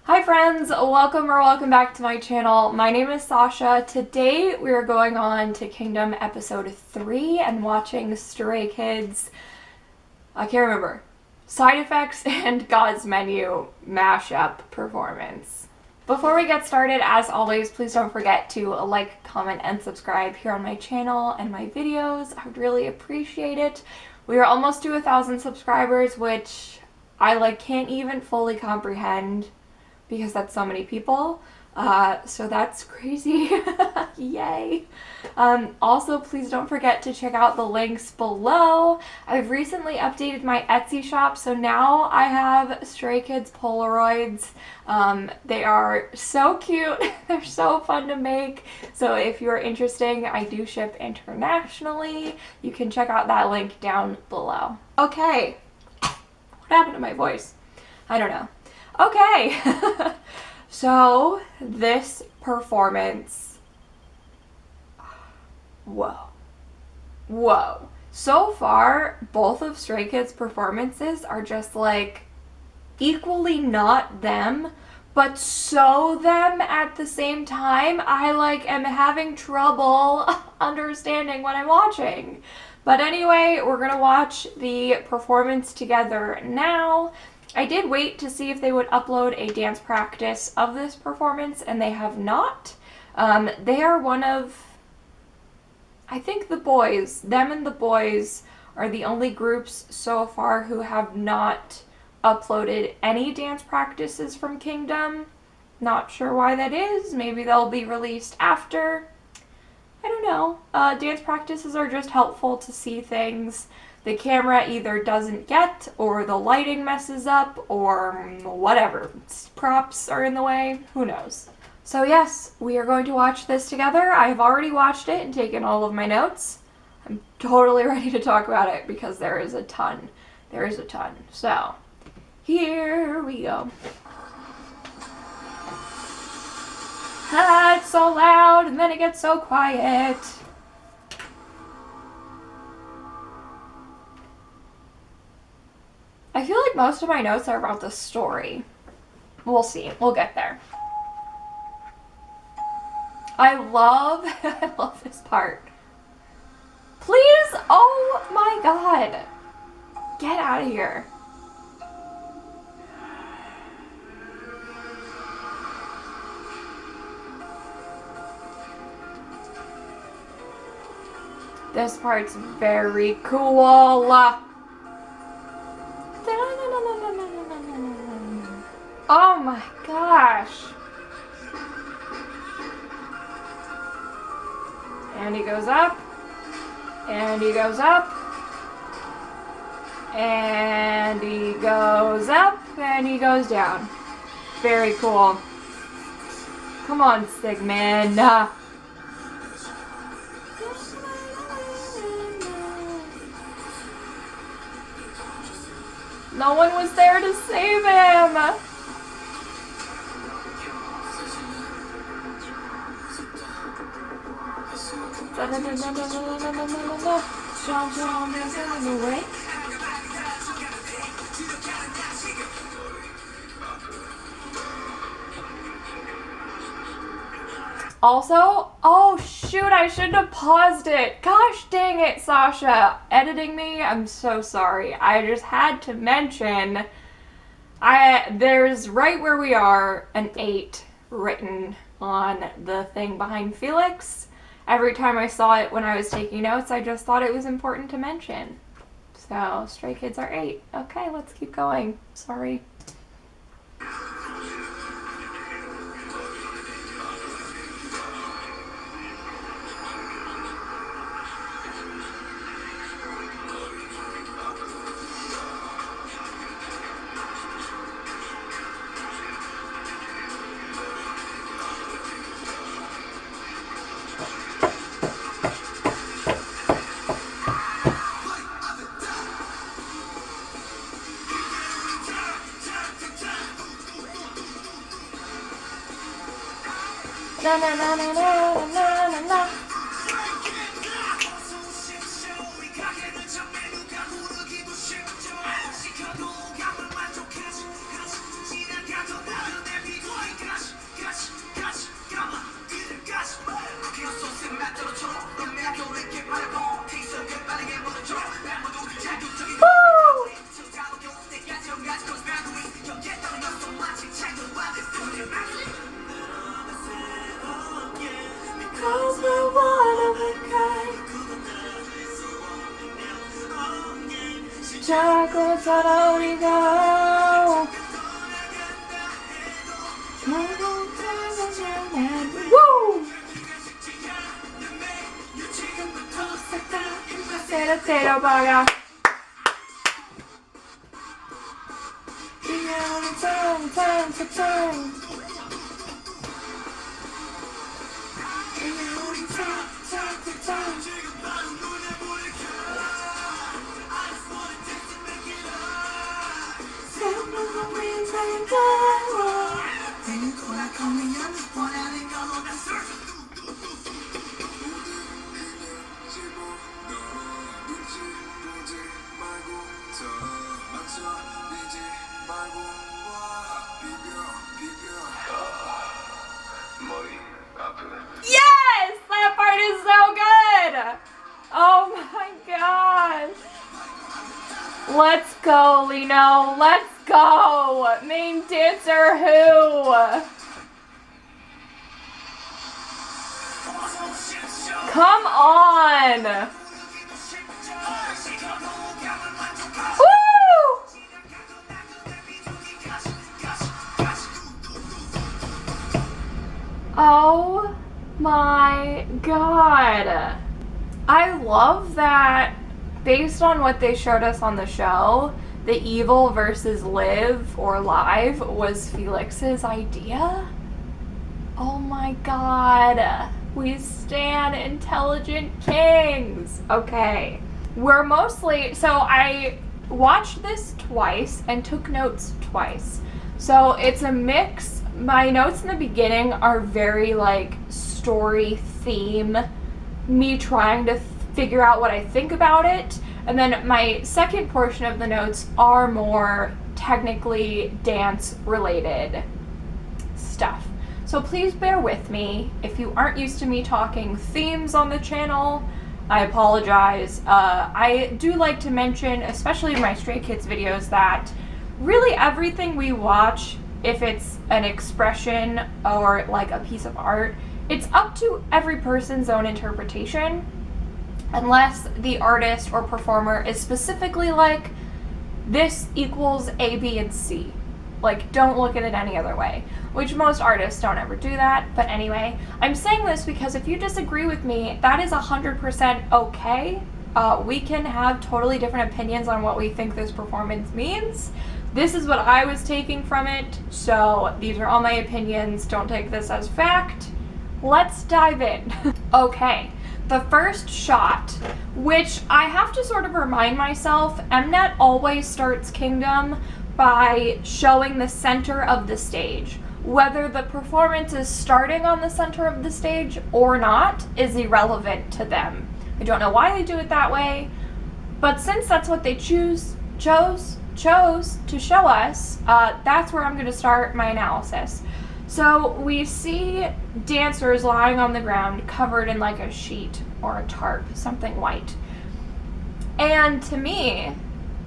Hi friends, welcome back to my channel. My name is Sasha. Today we are going on to Kingdom episode 3 and watching Stray Kids, I can't remember, Side Effects and God's Menu mashup performance. Before we get started, as always, please don't forget to like, comment, and subscribe here on my channel and my videos. I would really appreciate it. We are almost to 1,000 subscribers, which I can't even fully comprehend, because that's so many people, so that's crazy. Yay. Also, please don't forget to check out the links below. I've recently updated my Etsy shop, so now I have Stray Kids Polaroids. They are so cute. They're so fun to make. So if you're interested, I do ship internationally. You can check out that link down below. Okay. What happened to my voice? I don't know. Okay, so this performance, whoa. So far, both of Stray Kids' performances are just equally not them, but so them at the same time. I am having trouble understanding what I'm watching. But anyway, we're gonna watch the performance together now. I did wait to see if they would upload a dance practice of this performance, and they have not. They are one of, I think them and the boys are the only groups so far who have not uploaded any dance practices from Kingdom. Not sure why that is. Maybe they'll be released after. I don't know. Dance practices are just helpful to see things the camera either doesn't get, or the lighting messes up, or whatever. Props are in the way. Who knows? So yes, we are going to watch this together. I've already watched it and taken all of my notes. I'm totally ready to talk about it because there is a ton. There is a ton. So, here we go. It's so loud and then it gets so quiet. I feel like most of my notes are about the story. We'll see. We'll get there. I love this part. Please! Oh my god! Get out of here. This part's very cool. Oh my gosh. And he goes up. And he goes up. And he goes up. And he goes down. Very cool. Come on, Sigmund. No one was there to save him. Also, oh shoot, I shouldn't have paused it. Gosh dang it, Sasha. Editing me, I'm so sorry. I just had to mention, there's right where we are an 8 written on the thing behind Felix. Every time I saw it when I was taking notes, I just thought it was important to mention. So, Stray Kids are 8. Okay, let's keep going. Sorry. Na na na na na na na na. 있잖아 우리가. Woo! 때려봐라. Yes! That part is so good! Oh my gosh. Let's go, Lino. Let's go. Main dancer who? Come on. Woo! Oh my god. I love that based on what they showed us on the show, the evil versus live or live was Felix's idea. Oh my god. We stan intelligent kings. Okay. We're mostly, so I watched this twice and took notes twice. So it's a mix. My notes in the beginning are very like story theme, me trying to figure out what I think about it. And then my second portion of the notes are more technically dance related stuff. So please bear with me. If you aren't used to me talking themes on the channel, I apologize. I do like to mention, especially in my Stray Kids videos, that really everything we watch, if it's an expression or like a piece of art, it's up to every person's own interpretation, unless the artist or performer is specifically like, this equals A, B, and C. Like, don't look at it any other way, which most artists don't ever do that. But anyway, I'm saying this because if you disagree with me, that is 100% okay. We can have totally different opinions on what we think this performance means. This is what I was taking from it, so these are all my opinions. Don't take this as fact. Let's dive in. Okay, the first shot, which I have to sort of remind myself, Mnet always starts Kingdom by showing the center of the stage. Whether the performance is starting on the center of the stage or not is irrelevant to them. I don't know why they do it that way, but since that's what they chose to show us, that's where I'm going to start my analysis. So we see dancers lying on the ground covered in like a sheet or a tarp, something white. And to me,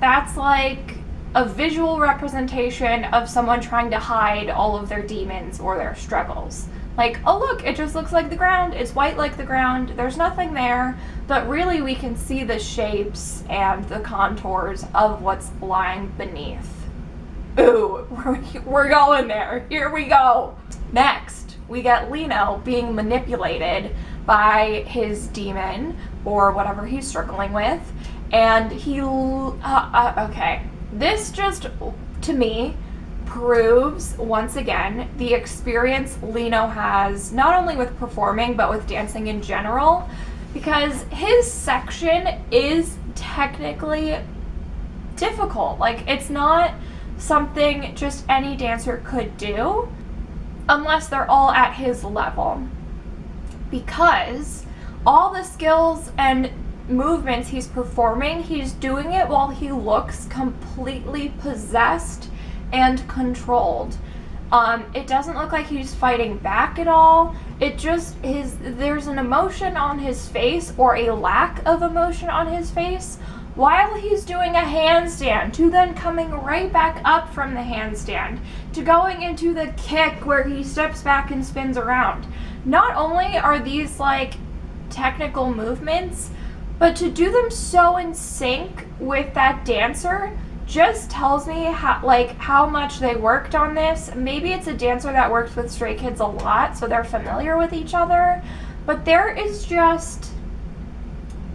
that's like a visual representation of someone trying to hide all of their demons or their struggles. Like, oh look, it just looks like the ground, it's white like the ground, there's nothing there, but really we can see the shapes and the contours of what's lying beneath. Ooh, we're going there. Here we go. Next, we get Lino being manipulated by his demon or whatever he's struggling with, and he, okay. This just, to me, proves once again the experience Lino has not only with performing but with dancing in general, because his section is technically difficult. Like, it's not something just any dancer could do unless they're all at his level, because all the skills and movements he's performing, he's doing it while he looks completely possessed and controlled. It doesn't look like he's fighting back at all. It just is, there's an emotion on his face or a lack of emotion on his face while he's doing a handstand, to then coming right back up from the handstand, to going into the kick where he steps back and spins around. Not only are these like technical movements, but to do them so in sync with that dancer just tells me how much they worked on this. Maybe it's a dancer that works with Stray Kids a lot, so they're familiar with each other, but there is just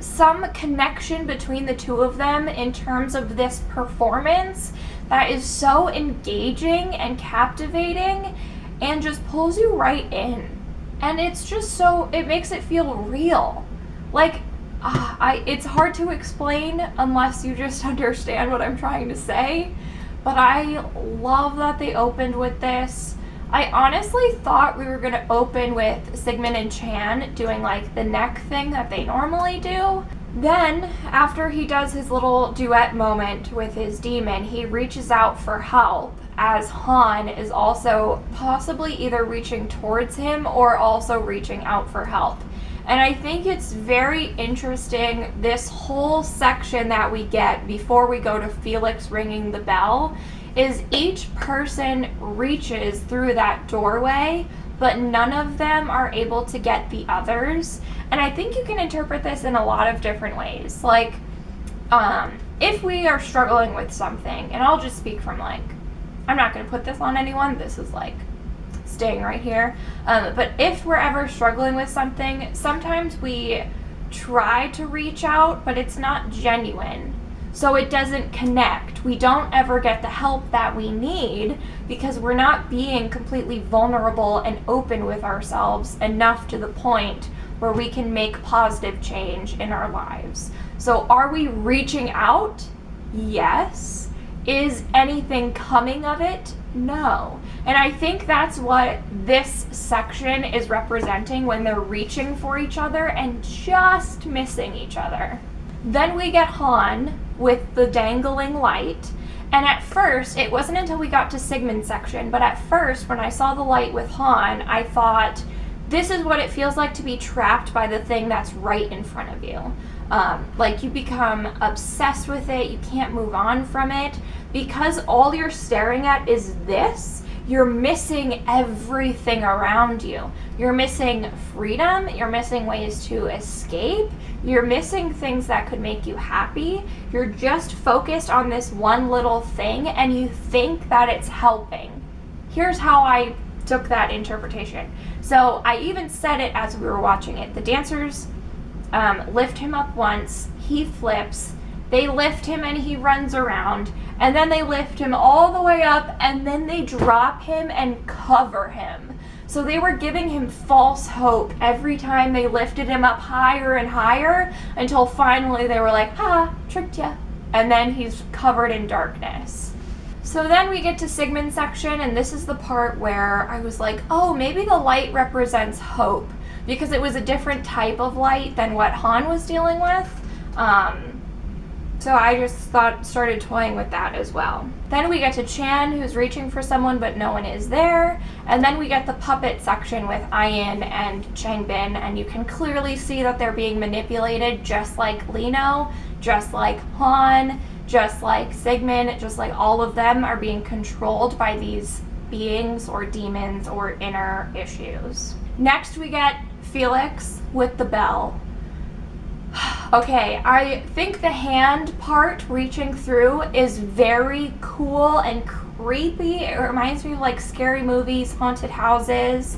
some connection between the two of them in terms of this performance that is so engaging and captivating and just pulls you right in. And it's just so, it makes it feel real. Like, it's hard to explain unless you just understand what I'm trying to say, but I love that they opened with this. I honestly thought we were going to open with Sigmund and Chan doing like the neck thing that they normally do. Then, after he does his little duet moment with his demon, he reaches out for help, as Han is also possibly either reaching towards him or also reaching out for help. And I think it's very interesting, this whole section that we get before we go to Felix ringing the bell, is each person reaches through that doorway, but none of them are able to get the others. And I think you can interpret this in a lot of different ways. Like, if we are struggling with something, and I'll just speak from like, I'm not going to put this on anyone, this is like staying right here, but if we're ever struggling with something, sometimes we try to reach out, but it's not genuine. So it doesn't connect. We don't ever get the help that we need because we're not being completely vulnerable and open with ourselves enough to the point where we can make positive change in our lives. So are we reaching out? Yes. Is anything coming of it? No. And I think that's what this section is representing when they're reaching for each other and just missing each other. Then we get Han with the dangling light. And at first, it wasn't until we got to Sigmund's section, but at first, when I saw the light with Han, I thought, this is what it feels like to be trapped by the thing that's right in front of you. Like you become obsessed with it, you can't move on from it. Because all you're staring at is this, you're missing everything around you. You're missing freedom, you're missing ways to escape, you're missing things that could make you happy. You're just focused on this one little thing and you think that it's helping. Here's how I took that interpretation. So I even said it as we were watching it. The dancers lift him up once, he flips, they lift him and he runs around, and then they lift him all the way up and then they drop him and cover him. So they were giving him false hope every time they lifted him up higher and higher until finally they were like, tricked ya. And then he's covered in darkness. So then we get to Sigmund's section, and this is the part where I was like, oh, maybe the light represents hope, because it was a different type of light than what Han was dealing with. So I just started toying with that as well. Then we get to Chan, who's reaching for someone, but no one is there. And then we get the puppet section with Ian and Changbin, and you can clearly see that they're being manipulated just like Lino, just like Han, just like Sigmund, just like all of them are being controlled by these beings or demons or inner issues. Next we get Felix with the bell. Okay, I think the hand part reaching through is very cool and creepy. It reminds me of like scary movies, haunted houses.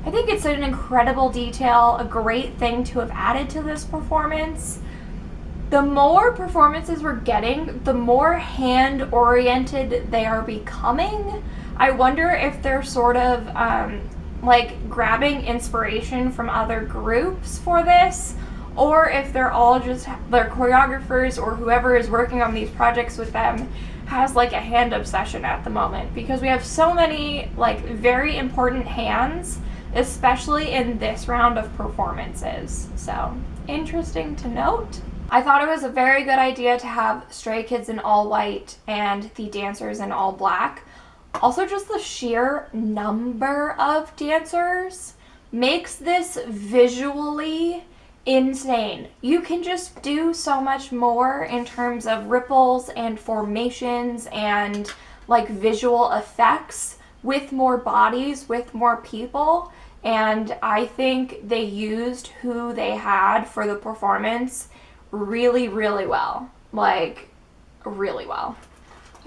I think it's an incredible detail, a great thing to have added to this performance. The more performances we're getting, the more hand-oriented they are becoming. I wonder if they're sort of like grabbing inspiration from other groups for this, or if they're all just, their choreographers or whoever is working on these projects with them has like a hand obsession at the moment, because we have so many like very important hands, especially in this round of performances. So interesting to note. I thought it was a very good idea to have Stray Kids in all white and the dancers in all black. Also, just the sheer number of dancers makes this visually insane. You can just do so much more in terms of ripples and formations and like visual effects with more bodies, with more people. And I think they used who they had for the performance really, really well. Like, really well.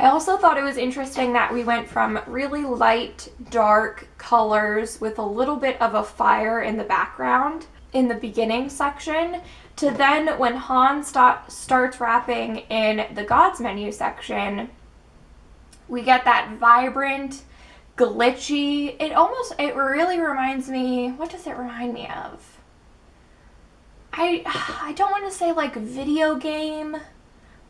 I also thought it was interesting that we went from really light, dark colors with a little bit of a fire in the background in the beginning section to then when Han starts rapping in the Gods menu section, we get that vibrant, glitchy, it really reminds me, what does it remind me of? I don't want to say like video game,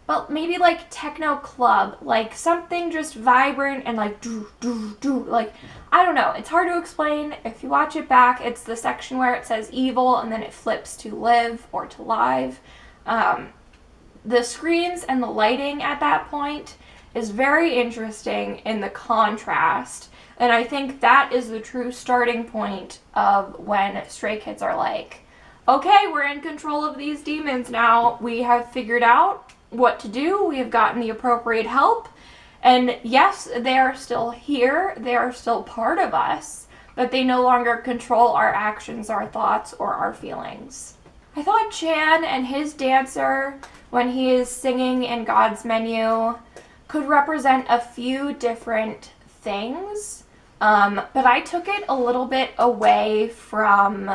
but maybe like techno club, like something just vibrant and like like, I don't know, it's hard to explain. If you watch it back, it's the section where it says evil and then it flips to live or to live. The screens and the lighting at that point is very interesting in the contrast, and I think that is the true starting point of when Stray Kids are like, okay, we're in control of these demons now, we have figured out what to do, we have gotten the appropriate help, and yes, they are still here, they are still part of us, but they no longer control our actions, our thoughts, or our feelings. I thought Chan and his dancer, when he is singing in God's menu, could represent a few different things, but I took it a little bit away from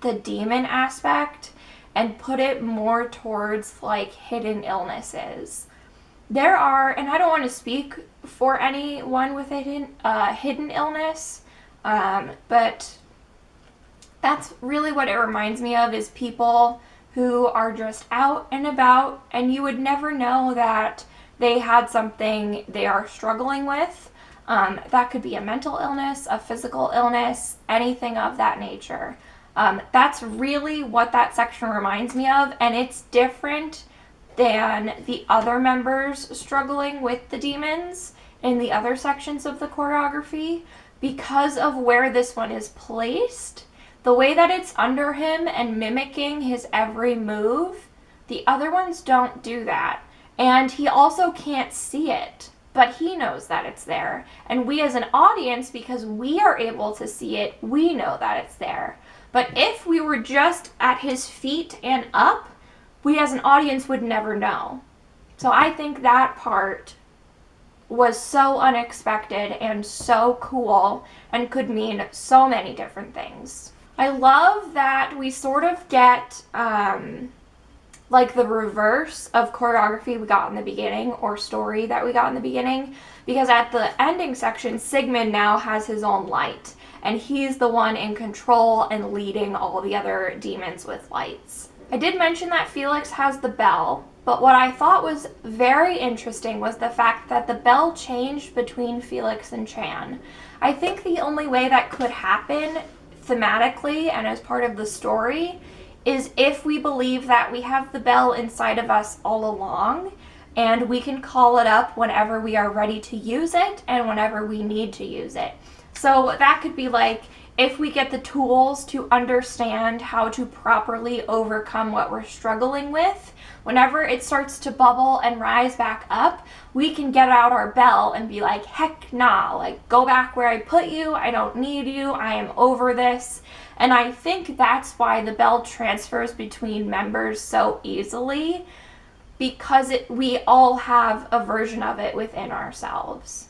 the demon aspect and put it more towards like hidden illnesses. There are, and I don't want to speak for anyone with a hidden illness, but that's really what it reminds me of, is people who are just out and about and you would never know that they had something they are struggling with. That could be a mental illness, a physical illness, anything of that nature. That's really what that section reminds me of, and it's different than the other members struggling with the demons in the other sections of the choreography because of where this one is placed. The way that it's under him and mimicking his every move, the other ones don't do that. And he also can't see it, but he knows that it's there. And we as an audience, because we are able to see it, we know that it's there. But if we were just at his feet and up, we as an audience would never know. So I think that part was so unexpected and so cool and could mean so many different things. I love that we sort of get like the reverse of choreography we got in the beginning, or story that we got in the beginning, because at the ending section, Sigmund now has his own light, and he's the one in control and leading all the other demons with lights. I did mention that Felix has the bell, but what I thought was very interesting was the fact that the bell changed between Felix and Chan. I think the only way that could happen thematically and as part of the story is if we believe that we have the bell inside of us all along and we can call it up whenever we are ready to use it and whenever we need to use it. So that could be like, if we get the tools to understand how to properly overcome what we're struggling with, whenever it starts to bubble and rise back up, we can get out our bell and be like, heck nah, like go back where I put you, I don't need you, I am over this. And I think that's why the bell transfers between members so easily, because we all have a version of it within ourselves.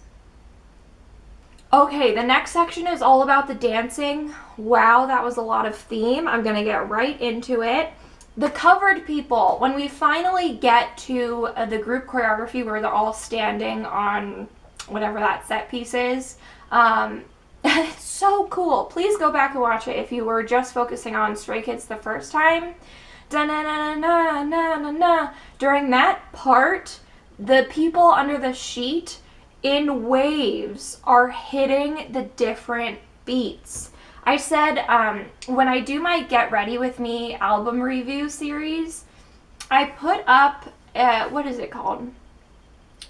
Okay, the next section is all about the dancing. Wow, that was a lot of theme. I'm gonna get right into it. The covered people, when we finally get to the group choreography where they're all standing on whatever that set piece is, it's so cool. Please go back and watch it if you were just focusing on Stray Kids the first time. Da-na-na-na-na-na-na-na. During that part, the people under the sheet in waves are hitting the different beats. I said when I do my Get Ready With Me album review series, I put up, what is it called?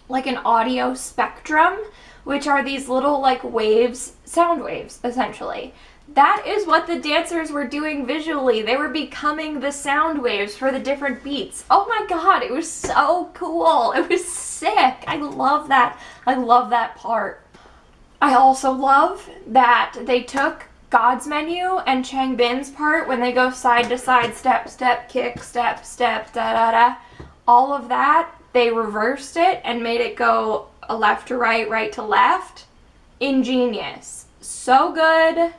Like an audio spectrum, which are these little like waves, sound waves, essentially. That is what the dancers were doing visually. They were becoming the sound waves for the different beats. Oh my god, it was so cool. It was sick. I love that. I love that part. I also love that they took God's menu and Chang Bin's part when they go side to side, step, step, kick, step, step, da da da. All of that, they reversed it and made it go a left to right, right to left. Ingenious. So good.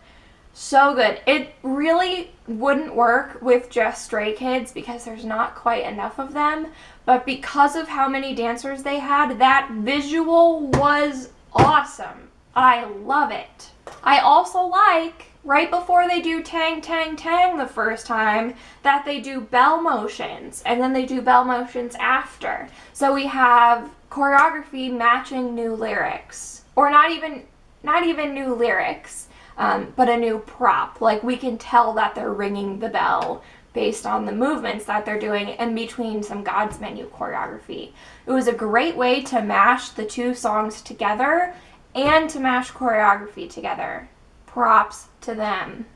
So good. It really wouldn't work with just Stray Kids because there's not quite enough of them. But because of how many dancers they had, that visual was awesome. I love it. I also like, right before they do Tang Tang Tang the first time, that they do bell motions, and then they do bell motions after. So we have choreography matching new lyrics. Or not even new lyrics, but a new prop. Like, we can tell that they're ringing the bell based on the movements that they're doing in between some God's Menu choreography. It was a great way to mash the two songs together and to mash choreography together. Props to them.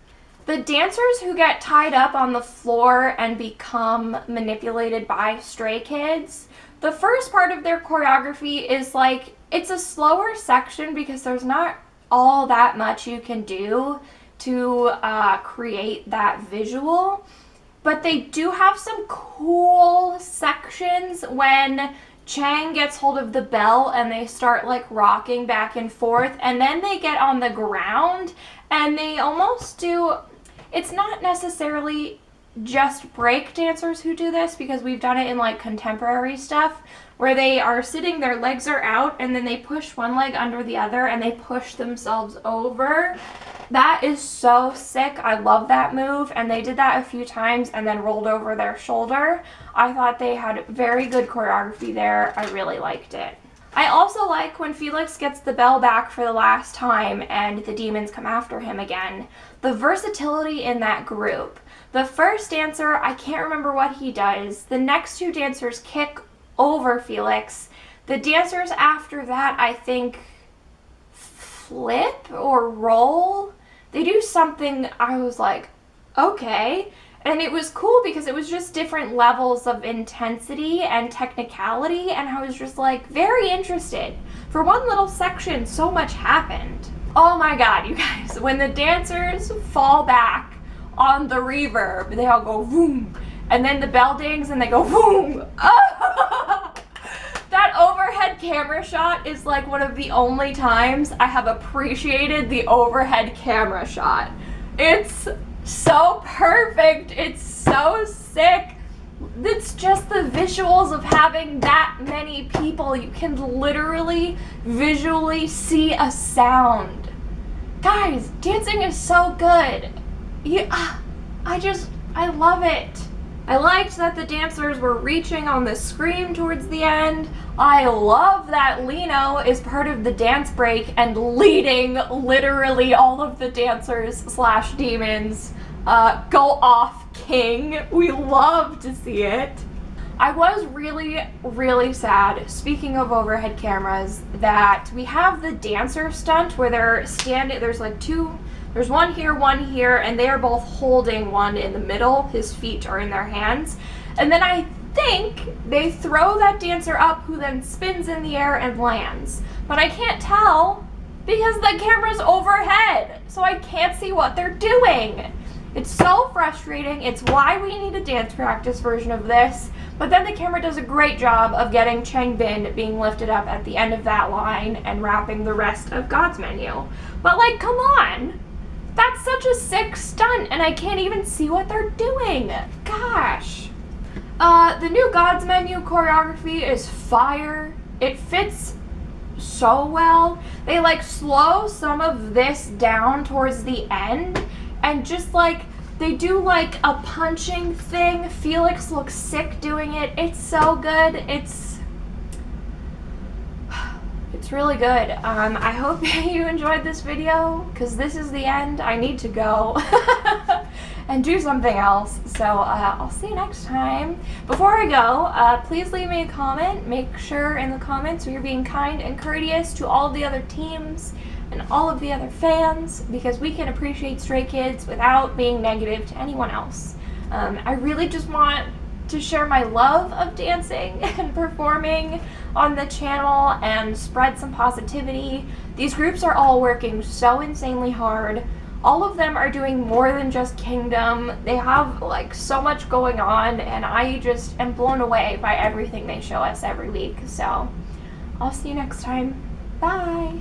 The dancers who get tied up on the floor and become manipulated by Stray Kids, the first part of their choreography is like, it's a slower section because there's not all that much you can do to create that visual. But they do have some cool sections when Chang gets hold of the bell and they start like rocking back and forth, and then they get on the ground and they almost do, it's not necessarily just break dancers who do this, because we've done it in like contemporary stuff where they are sitting, their legs are out, and then they push one leg under the other and they push themselves over. That is so sick. I love that move, and they did that a few times and then rolled over their shoulder. I thought they had very good choreography there. I really liked it. I also like when Felix gets the bell back for the last time and the demons come after him again. The versatility in that group. The first dancer, I can't remember what he does. The next two dancers kick over Felix. The dancers after that, I think, flip or roll. They do something, I was like, okay. And it was cool because it was just different levels of intensity and technicality, and I was just like very interested. For one little section, so much happened. Oh my god, you guys, when the dancers fall back on the reverb, they all go boom, and then the bell dings and they go boom. That overhead camera shot is like one of the only times I have appreciated the overhead camera shot. It's so perfect. It's so sick. It's just the visuals of having that many people. You can literally visually see a sound. Guys, dancing is so good. Yeah, I love it. I liked that the dancers were reaching on the scream towards the end. I love that Lino is part of the dance break and leading literally all of the dancers / demons go off king. We love to see it. I was really, really sad, speaking of overhead cameras, that we have the dancer stunt where they're standing, there's like two, there's one here, and they are both holding one in the middle. His feet are in their hands. And then I think they throw that dancer up, who then spins in the air and lands. But I can't tell because the camera's overhead, so I can't see what they're doing. It's so frustrating. It's why we need a dance practice version of this. But then the camera does a great job of getting Changbin being lifted up at the end of that line and wrapping the rest of God's Menu. But like, come on. That's such a sick stunt, and I can't even see what they're doing. Gosh. The new God's Menu choreography is fire. It fits so well. They like slow some of this down towards the end, and just like they do like a punching thing. Felix looks sick doing it. It's so good. It's really good. I hope you enjoyed this video, because this is the end. I need to go and do something else. So I'll see you next time. Before I go, please leave me a comment. Make sure in the comments you're being kind and courteous to all of the other teams and all of the other fans, because we can appreciate Stray Kids without being negative to anyone else. I really just want to share my love of dancing and performing on the channel and spread some positivity. These groups are all working so insanely hard. All of them are doing more than just Kingdom. They have like so much going on, and I just am blown away by everything they show us every week. So I'll see you next time. Bye.